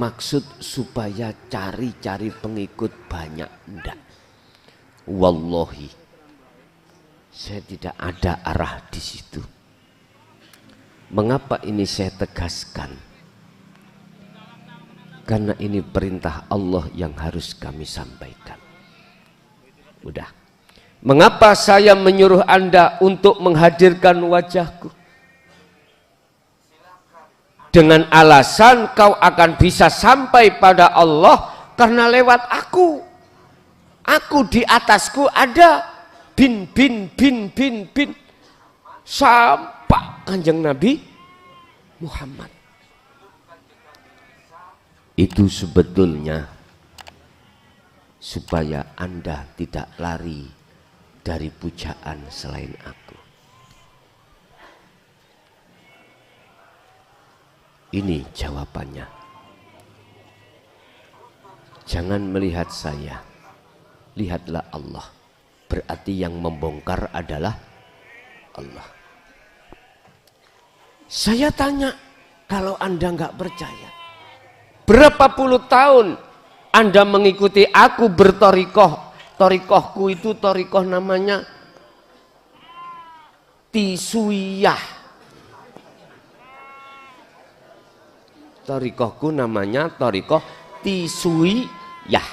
maksud supaya cari-cari pengikut banyak, enggak. Wallahi, saya tidak ada arah di situ. Mengapa ini saya tegaskan? Karena ini perintah Allah yang harus kami sampaikan. Udah. Mengapa saya menyuruh Anda untuk menghadirkan wajahku? Dengan alasan kau akan bisa sampai pada Allah karena lewat aku. Aku di atasku ada bin sampai Kanjeng Nabi Muhammad. Itu sebetulnya supaya Anda tidak lari dari pujaan selain aku. Ini jawabannya. Jangan melihat saya, lihatlah Allah. Berarti yang membongkar adalah Allah. Saya tanya, kalau Anda nggak percaya, berapa puluh tahun Anda mengikuti aku bertorikoh? Torikohku itu torikoh namanya Tisuyah. Torikohku namanya torikoh Tisuyah.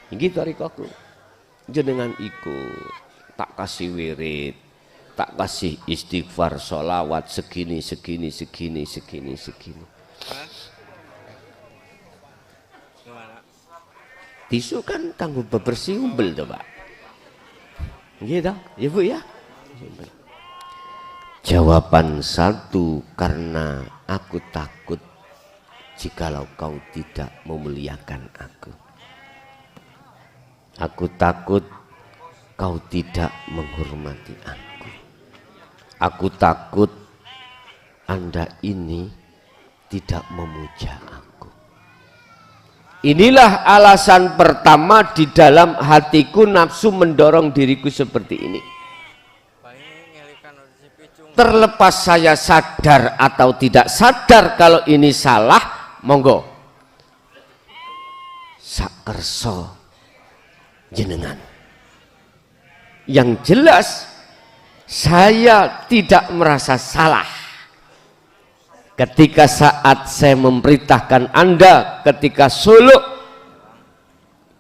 Ini torikohku. Jenengan ikut, tak kasih wirid, tak kasih istighfar, sholawat segini. Tisu kan kanggo bebersih umbel tuh, Pak. Gitu, ya Bu ya. Jawaban satu, karena aku takut jikalau kau tidak memuliakan aku. Aku takut kau tidak menghormati aku. Aku takut Anda ini tidak memuja aku. Inilah alasan pertama di dalam hatiku nafsu mendorong diriku seperti ini. Terlepas saya sadar atau tidak sadar kalau ini salah, monggo. Sakerso jenengan. Yang jelas saya tidak merasa salah ketika saat saya memerintahkan Anda ketika suluk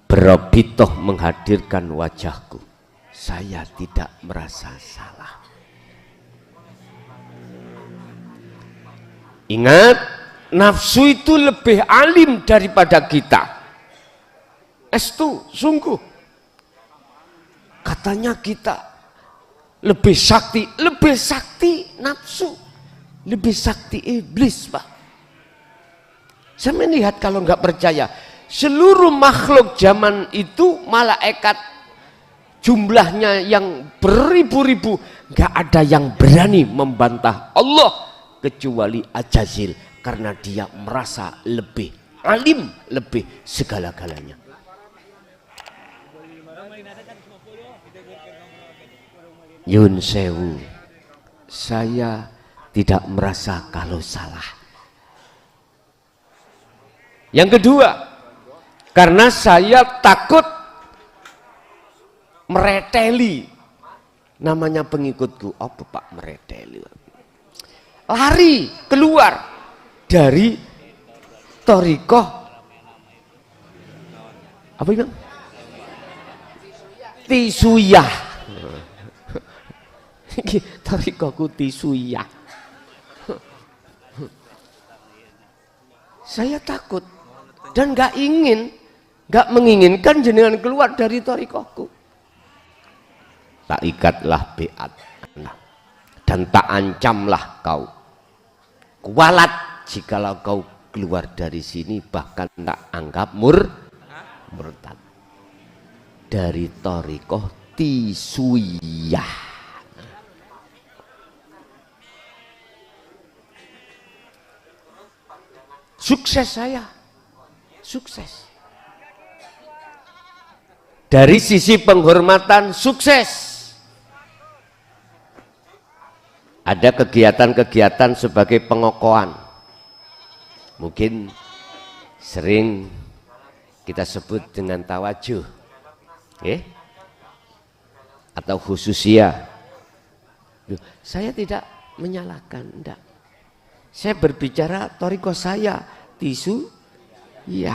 berobitoh menghadirkan wajahku. Saya tidak merasa salah. Ingat, nafsu itu lebih alim daripada kita. Estu, sungguh. Katanya kita lebih sakti nafsu, lebih sakti iblis, Pak. Saya melihat kalau nggak percaya, seluruh makhluk zaman itu malaikat jumlahnya yang beribu-ribu, nggak ada yang berani membantah Allah kecuali Ajazil, karena dia merasa lebih alim, lebih segala-galanya. Yun sewu, saya tidak merasa kalau salah. Yang kedua, karena saya takut mereteli. Namanya pengikutku, apa Pak mereteli? Lari keluar dari torikoh apa bilang? Tisuyah. Torikohku Tisuyah. Saya takut dan nggak menginginkan jenengan keluar dari torikohku. Tak ikatlah beat dan tak ancamlah kau. Kualat jikalau kau keluar dari sini, bahkan tak anggap murtad dari torikoh Tisuyah. Sukses saya, sukses. Dari sisi penghormatan sukses. Ada kegiatan-kegiatan sebagai pengokohan. Mungkin sering kita sebut dengan tawajuh, atau khususiyah. Saya tidak menyalahkan, enggak. Saya berbicara thariqah saya, tisu, ya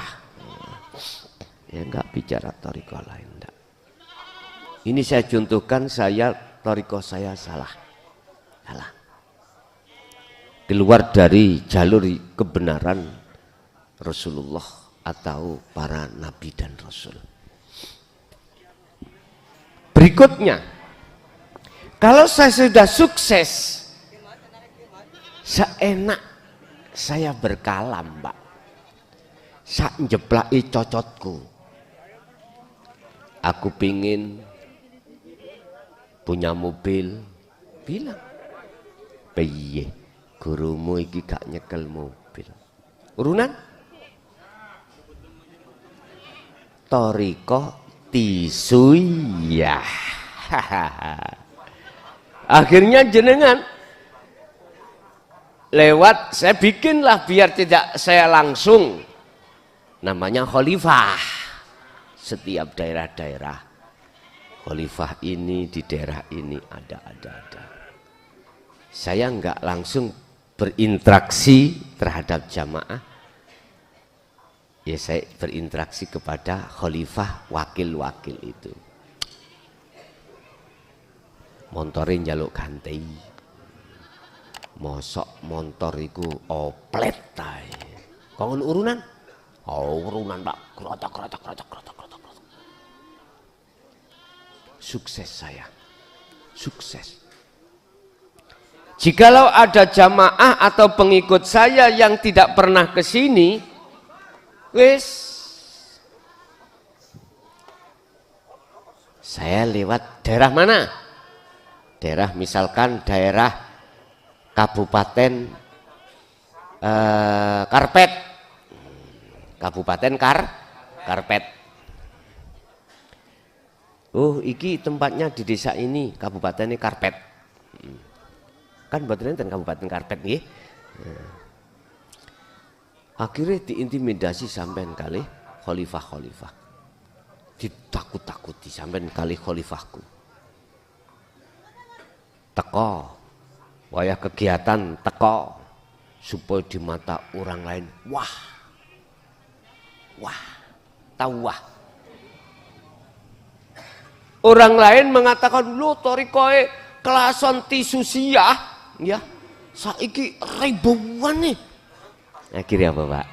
enggak bicara thariqah lain, enggak. Ini saya contohkan, saya thariqah saya salah, keluar dari jalur kebenaran Rasulullah atau para nabi dan rasul. Berikutnya, kalau saya sudah sukses, seenak saya berkalam, Pak. Sak njeplaki cocotku. Aku pingin punya mobil, bilang, piye gurumu iki gak nyekel mobil. Urunan thariqah tisuyah. Akhirnya jenengan lewat, saya bikinlah biar tidak saya langsung, namanya khalifah. Setiap daerah-daerah khalifah ini, di daerah ini ada. Saya enggak langsung berinteraksi terhadap jamaah, ya saya berinteraksi kepada khalifah, wakil-wakil itu. Montore njaluk ganti, mosok montor iku oplet tae. Kongon urunan? Oh, urunan Pak, krotok. Sukses saya, sukses. Jikalau ada jamaah atau pengikut saya yang tidak pernah ke sini, wis, saya lewat daerah mana? Daerah misalkan daerah Kabupaten Karpet, Kabupaten Karpet. Oh, iki tempatnya di desa ini, Kabupatennya Karpet. Kan buatan Kabupaten Karpet nggih. Akhirnya diintimidasi sampean kali khalifah. Ditakut-takuti sampean kali khalifahku. Teko, wayah kegiatan teko, supaya di mata orang lain, wah, tahu wah. Orang lain mengatakan, lo thariqahe kelason tisu siah, ya, saiki ribuan nih. Akhirnya apa, Pak?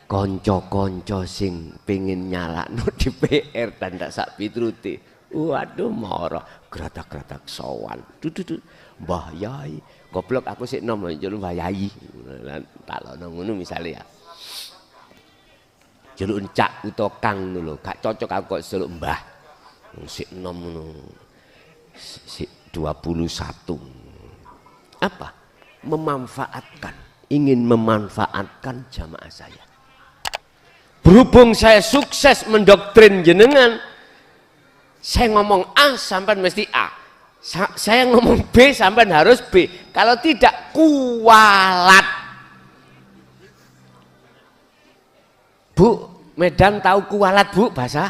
Konco-konco sing pengin nyalakno DPR tanda sak pitruti. Waduh, moro gratak-gratak sowan. Dudu Mbah Yai, goblok aku sik nom njuluk Mbah Yai. Taklono ngono misale ya. Jeluk encak utawa Kang ngono lho, gak cocok aku kok jeluk Mbah. Sik nom ngono. Sik 21. Apa? Ingin memanfaatkan jamaah saya. Berhubung saya sukses mendoktrin jenengan, saya ngomong A sampai mesti A, saya ngomong B sampai harus B, kalau tidak kualat. Bu, Medan tahu kualat Bu bahasa?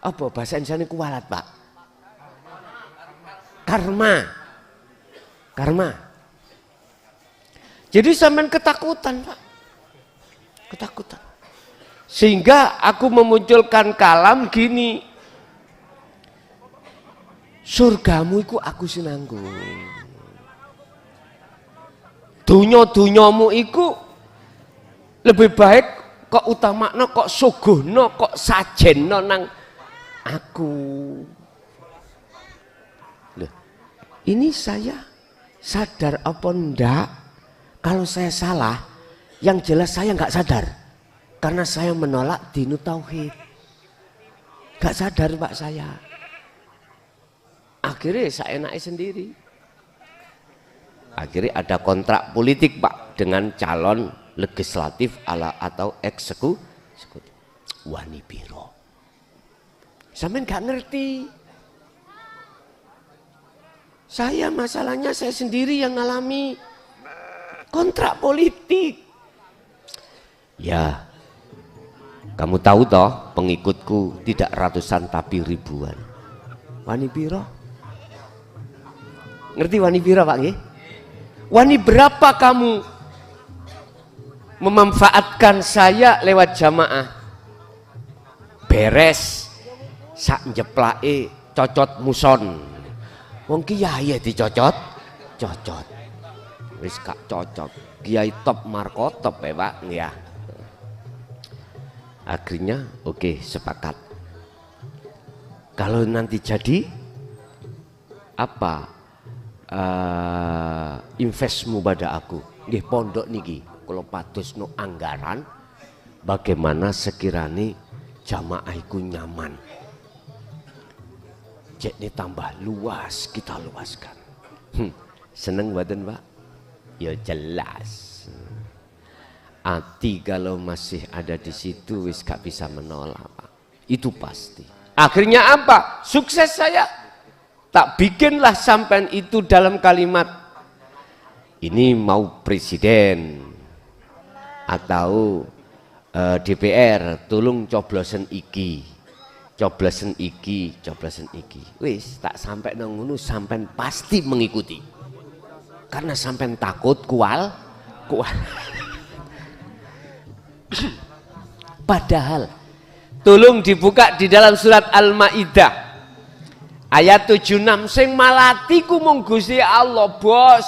Apa bahasa Indonesia kualat Pak? Karma. Jadi sampean ketakutan Pak, ketakutan. Sehingga aku memunculkan kalam gini, surgamu iku aku sinanggung, dunyo-dunyomu iku lebih baik kok utamakno, kok suguhno, kok sajenno nang aku. Loh, ini saya sadar apa ndak? Kalau saya salah, yang jelas saya nggak sadar. Karena saya menolak dinu tauhid. Gak sadar Pak saya. Akhirnya saya enaknya sendiri. Akhirnya ada kontrak politik Pak dengan calon legislatif atau eksekutif. Wani biro. Sampean gak ngerti. Masalahnya saya sendiri yang ngalami kontrak politik. Ya, kamu tahu toh pengikutku tidak ratusan tapi ribuan. Wani piro? Ngerti wani piro Pak nggih? Wani berapa kamu memanfaatkan saya lewat jamaah? Beres sak njeplake cocot muson. Wong kiai dicocot, cocot. Wis gak cocok. Kiai top markotop ya Pak, ya. Akhirnya oke, sepakat. Kalau nanti jadi apa investmu pada aku? Nggih pondok niki kula padosno anggaran bagaimana sekiranya jamaah iku nyaman. Jadi tambah luas, kita luaskan. Seneng mboten Pak? Ya jelas. Hati kalau masih ada di situ wis gak bisa menolak Pak. Itu pasti. Akhirnya apa? Sukses saya. Tak bikinlah sampean itu dalam kalimat. Ini mau presiden atau DPR, tolong coblosen iki. Coblosen iki. Wis tak sampai nang ngono sampean pasti mengikuti. Karena sampean takut kual. Padahal tolong dibuka di dalam surat Al-Maidah ayat 76, sing malati ku mung Gusti Allah, Bos.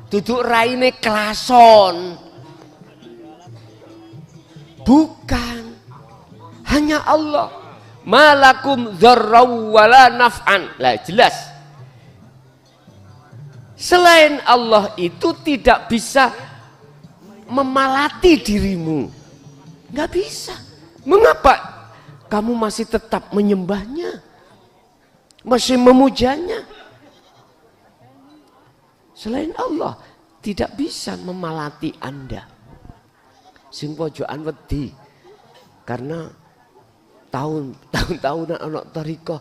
Duduk raine klason. Bukan. Hanya Allah. Malakum dzarraw wala naf'an. Lah jelas. Selain Allah itu tidak bisa memalati dirimu. Nggak bisa. Mengapa kamu masih tetap menyembahnya? Masih memujanya? Selain Allah tidak bisa memalati Anda. Sing pojokan wedi. Karena tahun-tahun anak tarika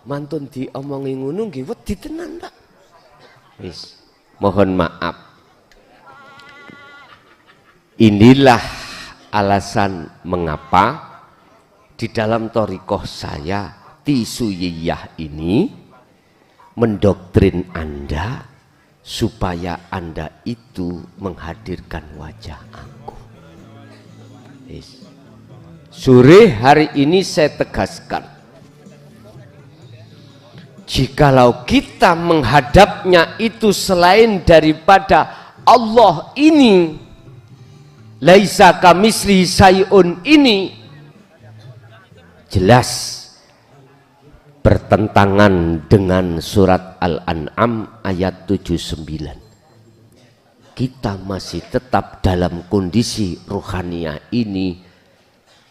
mantun diomongi ngono nggih wedi tenan, Pak. Wis, mohon maaf. Inilah alasan mengapa di dalam thariqah saya Tisuyiyah ini mendoktrin Anda supaya Anda itu menghadirkan wajah aku. Yes. Sore hari ini saya tegaskan, jikalau kita menghadapnya itu selain daripada Allah ini, laisa kamisli sayun ini, jelas bertentangan dengan surat Al-An'am ayat 79. Kita masih tetap dalam kondisi ruhaniyah ini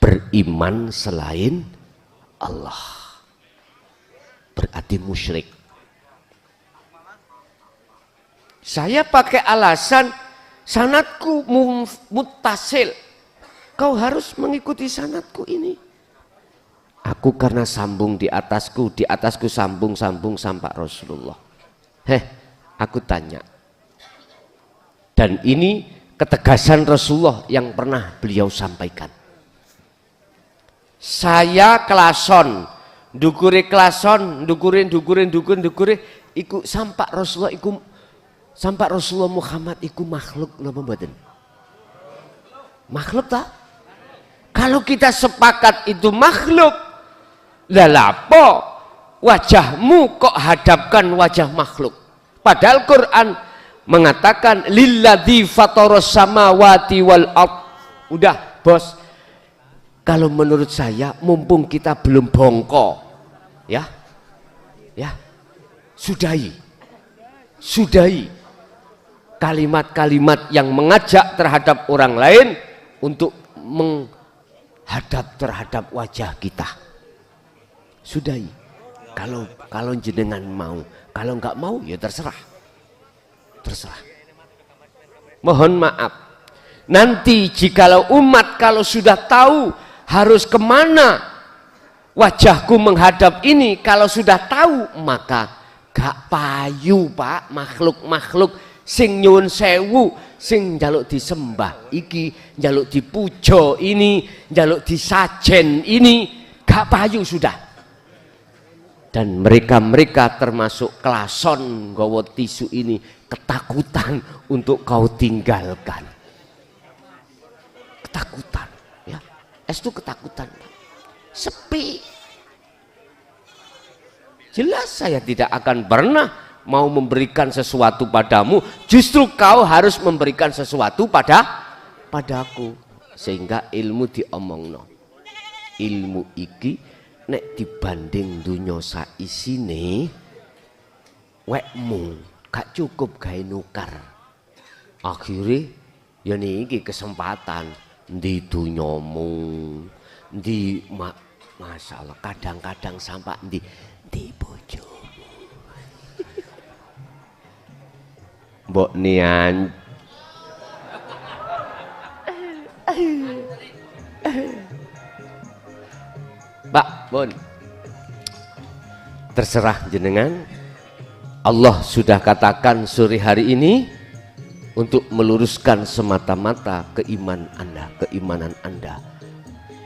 beriman selain Allah, berarti musyrik. Saya pakai alasan sanadku muttasil, kau harus mengikuti sanadku ini. Aku karena sambung di atasku sambung sampai Rasulullah. Aku tanya. Dan ini ketegasan Rasulullah yang pernah beliau sampaikan. Saya klason, dukure klason, dukure iku sampai Rasulullah Muhammad iku makhluk napa mboten? Makhluk tak? Kalau kita sepakat itu makhluk, lalapo wajahmu kok hadapkan wajah makhluk? Padahal Quran mengatakan lilladzi fataras samawati wal ard. Udah, Bos. Kalau menurut saya mumpung kita belum bongko, ya sudahi kalimat-kalimat yang mengajak terhadap orang lain untuk menghadap terhadap wajah kita. Sudahi. Kalau jenengan mau, kalau nggak mau ya terserah. Mohon maaf. Nanti jikalau umat kalau sudah tahu harus kemana wajahku menghadap ini, kalau sudah tahu maka Gak payu Pak, makhluk-makhluk sing nyuwun sewu, sing njaluk disembah iki, njaluk dipuja ini, njaluk disajen ini, gak payu sudah. Dan mereka termasuk klason nggawa tisu ini ketakutan untuk kau tinggalkan. Ketakutan, ya. Itu ketakutan. Sepi. Jelas saya tidak akan pernah mau memberikan sesuatu padamu, justru kau harus memberikan sesuatu padaku. Sehingga ilmu diomongno. Ilmu iki nek dibanding dunya saisine wekmu gak cukup gawe nukar. Akhire ya niki kesempatan di dunyamu, di masalah kadang-kadang sampai di bojomu. Mbok nian Pak, Bun, terserah jenengan. Allah sudah katakan sore hari ini untuk meluruskan semata-mata keimanan Anda.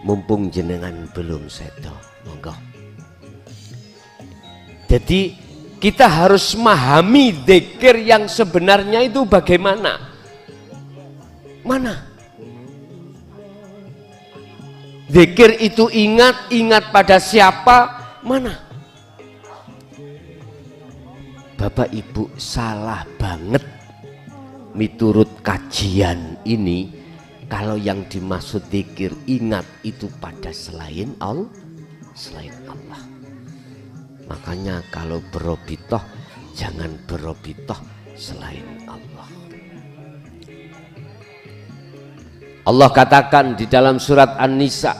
Mumpung jenengan belum sedo, monggo. Jadi kita harus memahami dzikir yang sebenarnya itu bagaimana. Mana? Dzikir itu ingat pada siapa? Mana? Bapak Ibu salah banget miturut kajian ini kalau yang dimaksud dzikir ingat itu pada selain Allah. Makanya kalau berobitoh jangan berobitoh selain Allah. Allah katakan di dalam surat An-Nisa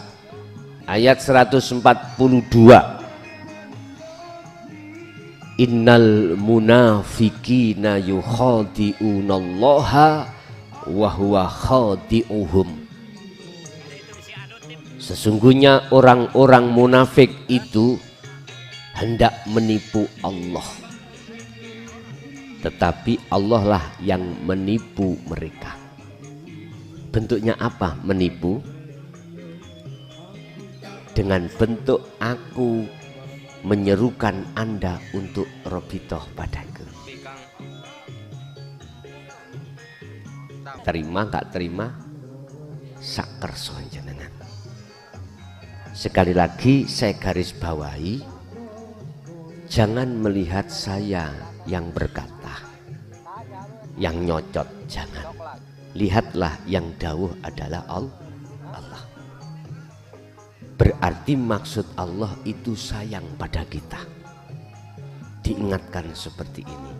ayat 142, innal munafiqina yukhadi'unallaha wa huwa khadi'uhum. Sesungguhnya orang-orang munafik itu hendak menipu Allah, tetapi Allah lah yang menipu mereka. Bentuknya apa menipu? Dengan bentuk aku menyerukan Anda untuk robitoh padaku. Terima gak terima? Sakerso jenengan. Sekali lagi saya garis bawahi, jangan melihat saya yang berkata, yang nyocot, jangan. Lihatlah yang dawuh adalah Allah. Berarti maksud Allah itu sayang pada kita. Diingatkan seperti ini.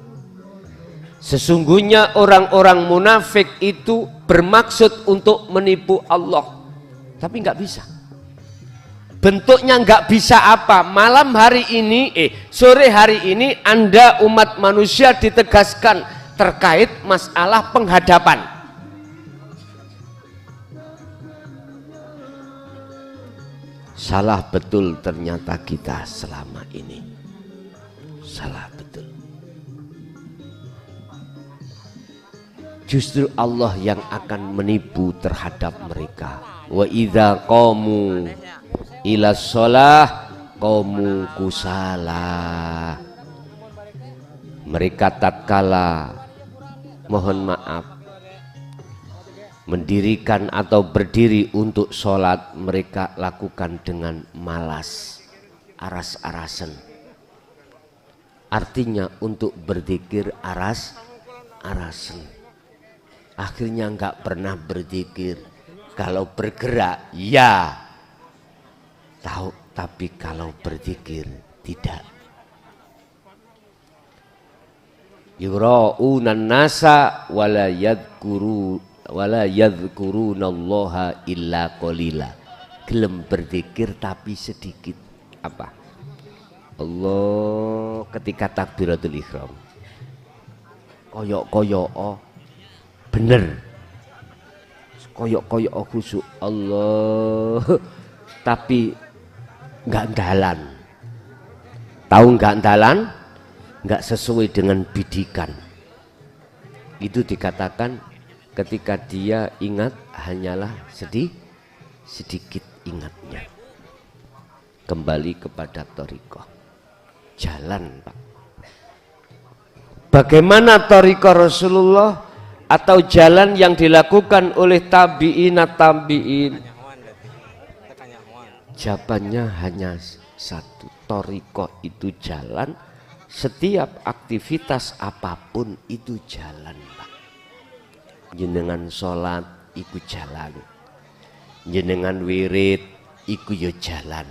Sesungguhnya orang-orang munafik itu bermaksud untuk menipu Allah, tapi nggak bisa. Bentuknya nggak bisa apa? Malam hari ini, sore hari ini Anda umat manusia ditegaskan terkait masalah penghadapan. Salah betul ternyata kita selama ini. Salah betul. Justru Allah yang akan menipu terhadap mereka. Wa idza qamu ila shalah qamu kusala. Mereka tatkala mohon maaf mendirikan atau berdiri untuk sholat, mereka lakukan dengan malas, aras-arasan. Artinya untuk berzikir aras-arasan. Akhirnya nggak pernah berzikir. Kalau bergerak ya tahu, tapi kalau berzikir tidak. Yura'unan nasa wala yadhkurunallaha illa qalila. Gelem berzikir tapi sedikit. Apa? Allah ketika takbiratul ihram koyok bener, koyok khusyuk Allah, tapi nggak dalan. Tahu nggak dalan? nggak sesuai dengan bidikan. Itu dikatakan ketika dia ingat hanyalah sedikit ingatnya. Kembali kepada thariqah, jalan Pak. Bagaimana thariqah Rasulullah atau jalan yang dilakukan oleh tabi'in? Jawabannya hanya satu, thariqah itu jalan. Setiap aktivitas apapun itu jalan Pak. Jenengan sholat iku jalan, jenengan wirid iku yo jalan,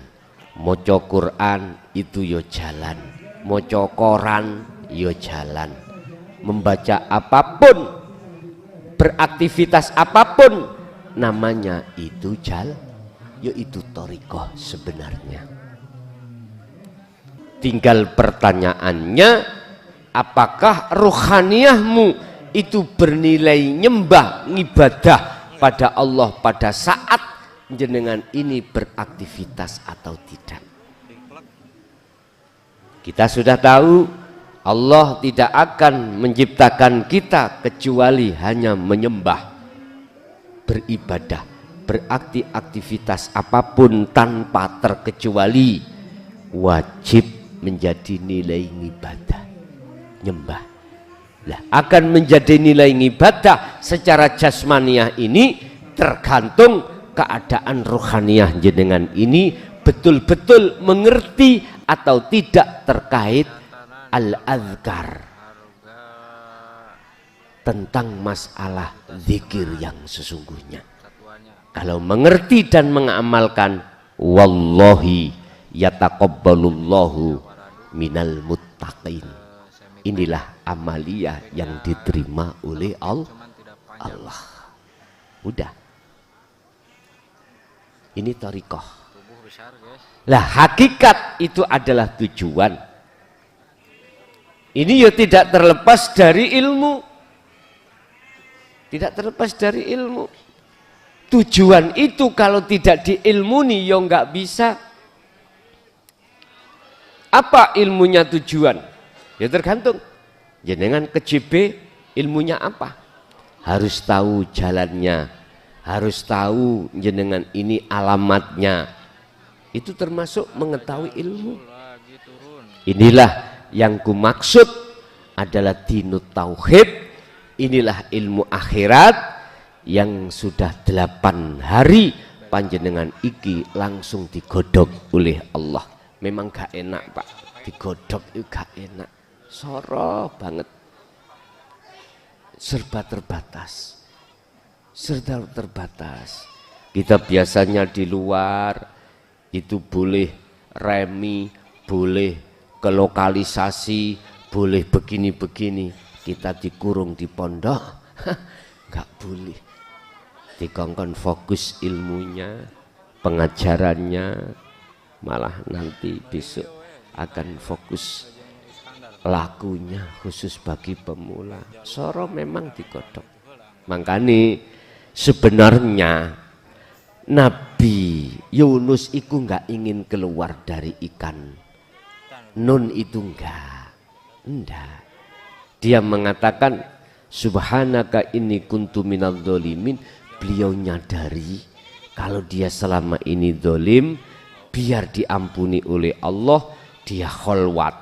maca Quran itu yo jalan, maca koran yo jalan, membaca apapun, beraktivitas apapun namanya itu jalan, yaitu thariqah sebenarnya. Tinggal pertanyaannya, apakah ruhaniyahmu itu bernilai nyembah, ngibadah pada Allah pada saat jenengan ini beraktivitas atau tidak? Kita sudah tahu Allah tidak akan menciptakan kita kecuali hanya menyembah, beribadah, berarti aktivitas apapun tanpa terkecuali wajib menjadi nilai ibadah, nyembah. Lah, akan menjadi nilai ibadah secara jasmaniah ini tergantung keadaan rohaniah jenengan ini betul-betul mengerti atau tidak terkait al-azkar, tentang masalah zikir yang sesungguhnya. Kalau mengerti dan mengamalkan, wallahi yataqabbalullahu minal muttaqin. Inilah amaliyah yang diterima oleh Allah. Udah. Ini thariqah. Lah, hakikat itu adalah tujuan. Ini ya tidak terlepas dari ilmu. Tidak terlepas dari ilmu. Tujuan itu kalau tidak diilmuni ya nggak bisa. Apa ilmunya tujuan? Ya tergantung. Jenengan ke JB ilmunya apa? Harus tahu jalannya, harus tahu jenengan ini alamatnya. Itu termasuk mengetahui ilmu. Inilah yang kumaksud adalah dinut tauhid. Inilah ilmu akhirat yang sudah 8 hari panjenengan iki langsung digodok oleh Allah. Memang gak enak Pak, digodok itu gak enak, soro banget, serba terbatas. Kita biasanya di luar itu boleh remi, boleh ke lokalisasi, boleh begini-begini. Kita dikurung di pondok, gak boleh. Dikongkon fokus ilmunya, pengajarannya. Malah nanti besok akan fokus lakunya khusus bagi pemula. Soro memang digodok. Makanya sebenarnya Nabi Yunus itu nggak ingin keluar dari ikan. Nun itu enggak. Dia mengatakan subhanaka inni kuntu minadz dzalimin. Beliau nyadari kalau dia selama ini zalim, biar diampuni oleh Allah, dia kholwat.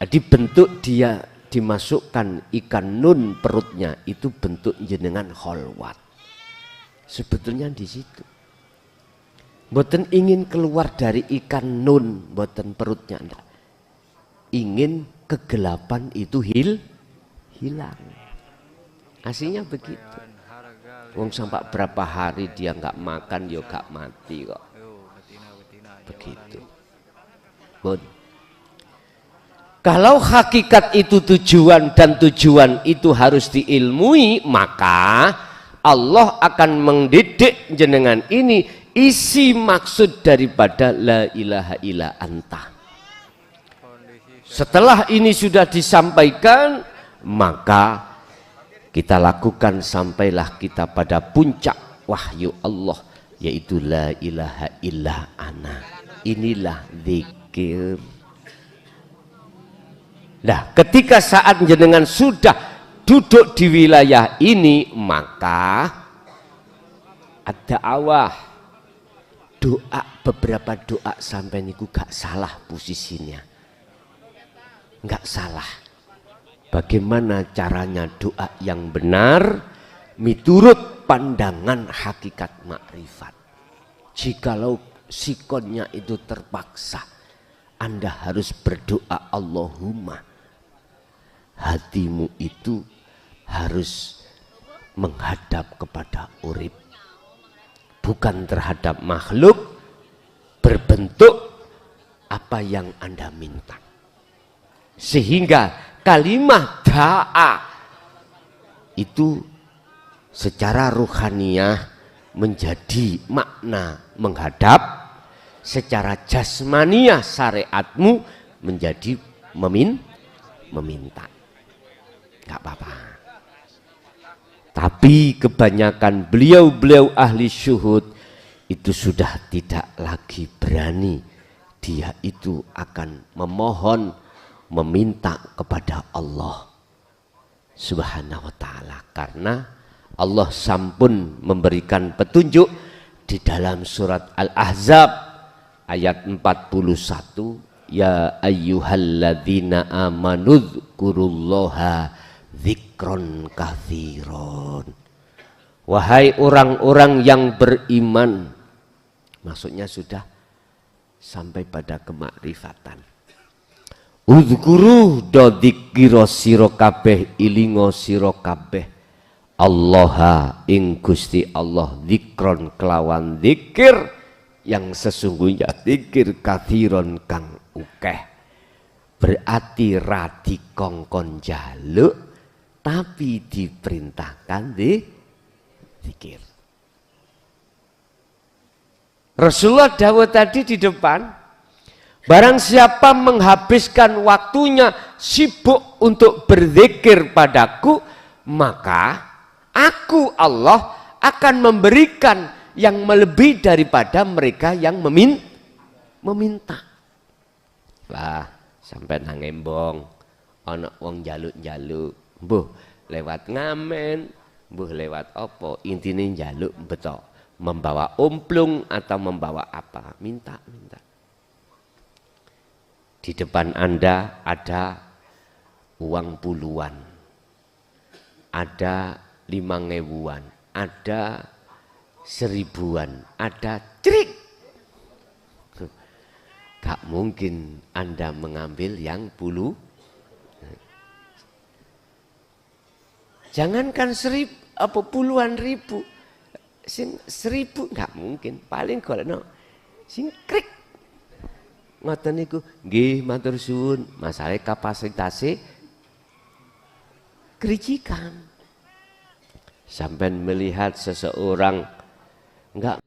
Dibentuk dia dimasukkan ikan nun perutnya, itu bentuk jenengan kholwat. Sebetulnya di situ. Mboten ingin keluar dari ikan nun, mboten perutnya enggak. Ingin kegelapan itu hilang. Aslinya begitu. Wong sampai berapa hari dia nggak makan, yo gak mati kok. Begitu. Bon. Kalau hakikat itu tujuan dan tujuan itu harus diilmui, maka Allah akan mendidik jenengan ini isi maksud daripada la ilaha illa anta. Setelah ini sudah disampaikan, maka kita lakukan sampailah kita pada puncak wahyu Allah, yaitu la ilaha illa ana. Inilah zikir. Nah, ketika saat jenengan sudah duduk di wilayah ini, maka ada awah doa, beberapa doa sampai niku gak salah posisinya, gak salah. Bagaimana caranya doa yang benar miturut pandangan hakikat makrifat. Jikalau sikonnya itu terpaksa, Anda harus berdoa Allahumma, hatimu itu harus menghadap kepada urip, bukan terhadap makhluk berbentuk apa yang Anda minta. Sehingga kalimat da'a itu secara ruhaniyah menjadi makna menghadap, secara jasmaniyah syariatmu menjadi meminta. Gak apa-apa. Tapi kebanyakan beliau-beliau ahli syuhud itu sudah tidak lagi berani. Dia itu akan memohon, meminta kepada Allah Subhanahu wa ta'ala, karena Allah sampun memberikan petunjuk di dalam surat Al-Ahzab ayat 41, ya ayyuhalladzina amanu dzkurullaha dzikron katsiron. Wahai orang-orang yang beriman, maksudnya sudah sampai pada kemakrifatan. Udzkuru do dzikira sira kabeh, ilingo sira kabeh Allaha ing Gusti Allah, dzikron kelawan dzikir yang sesungguhnya dzikir kathiron kang ukeh. Berarti radi kongkon jaluk tapi diperintahkan di dzikir. Rasulullah dawuh tadi di depan, barang siapa menghabiskan waktunya sibuk untuk berzikir padaku, maka aku Allah akan memberikan yang melebihi daripada mereka yang meminta. Lah, sampai nang embong ana wong njaluk-njaluk, mbuh lewat ngamen, mbuh lewat apa, intine njaluk betok, membawa omplung atau membawa apa, minta. Di depan Anda ada uang puluhan, ada 5.000-an, ada 1.000-an, ada cerik. Gak mungkin Anda mengambil yang jangankan 1.000 apa puluhan ribu, sing 1.000 gak mungkin, paling golekno sing krik. Ngoten niku nggih matur suwun, masalah kapasitasnya kericikan. Sampai melihat seseorang enggak